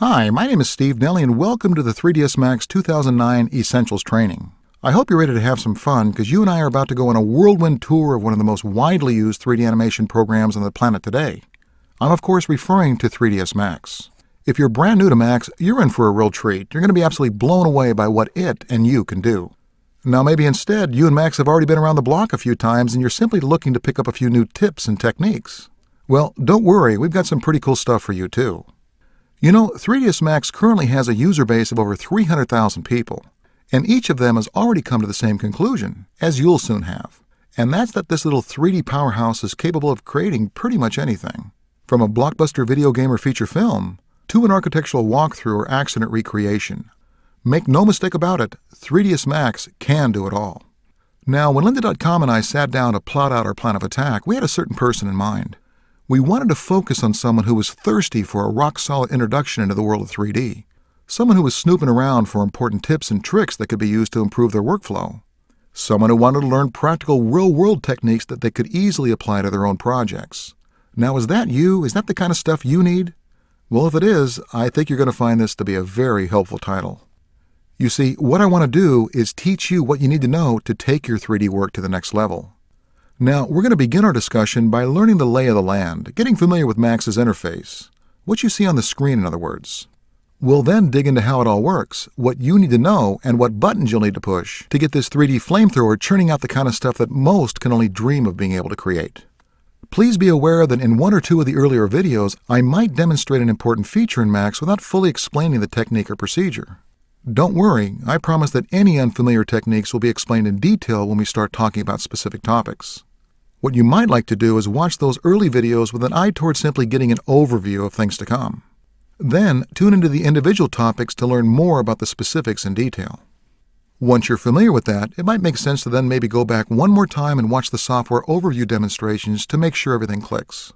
Hi, my name is Steve Nelly and welcome to the 3ds Max 2009 Essentials Training. I hope you're ready to have some fun because you and I are about to go on a whirlwind tour of one of the most widely used 3D animation programs on the planet today. I'm of course referring to 3ds Max. If you're brand new to Max, you're in for a real treat. You're going to be absolutely blown away by what it and you can do. Now maybe instead you and Max have already been around the block a few times and you're simply looking to pick up a few new tips and techniques. Well, don't worry, we've got some pretty cool stuff for you too. You know, 3ds Max currently has a user base of over 300,000 people, and each of them has already come to the same conclusion, as you'll soon have. And that's that this little 3D powerhouse is capable of creating pretty much anything, from a blockbuster video game or feature film, to an architectural walkthrough or accident recreation. Make no mistake about it, 3ds Max can do it all. Now, when Lynda.com and I sat down to plot out our plan of attack, we had a certain person in mind. We wanted to focus on someone who was thirsty for a rock-solid introduction into the world of 3D. Someone who was snooping around for important tips and tricks that could be used to improve their workflow. Someone who wanted to learn practical real-world techniques that they could easily apply to their own projects. Now, is that you? Is that the kind of stuff you need? Well, if it is, I think you're going to find this to be a very helpful title. You see, what I want to do is teach you what you need to know to take your 3D work to the next level. Now, we're going to begin our discussion by learning the lay of the land, getting familiar with Max's interface. What you see on the screen, in other words. We'll then dig into how it all works, what you need to know, and what buttons you'll need to push to get this 3D flamethrower churning out the kind of stuff that most can only dream of being able to create. Please be aware that in one or two of the earlier videos, I might demonstrate an important feature in Max without fully explaining the technique or procedure. Don't worry, I promise that any unfamiliar techniques will be explained in detail when we start talking about specific topics. What you might like to do is watch those early videos with an eye towards simply getting an overview of things to come. Then, tune into the individual topics to learn more about the specifics in detail. Once you're familiar with that, it might make sense to then maybe go back one more time and watch the software overview demonstrations to make sure everything clicks.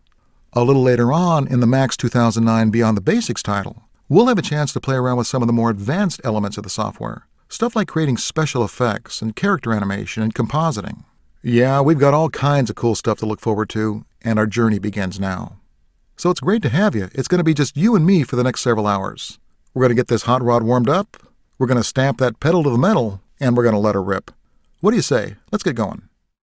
A little later on in the Max 2009 Beyond the Basics title, we'll have a chance to play around with some of the more advanced elements of the software. Stuff like creating special effects and character animation and compositing. Yeah, we've got all kinds of cool stuff to look forward to, and our journey begins now. So it's great to have you. It's going to be just you and me for the next several hours. We're going to get this hot rod warmed up, we're going to stamp that pedal to the metal, and we're going to let her rip. What do you say? Let's get going.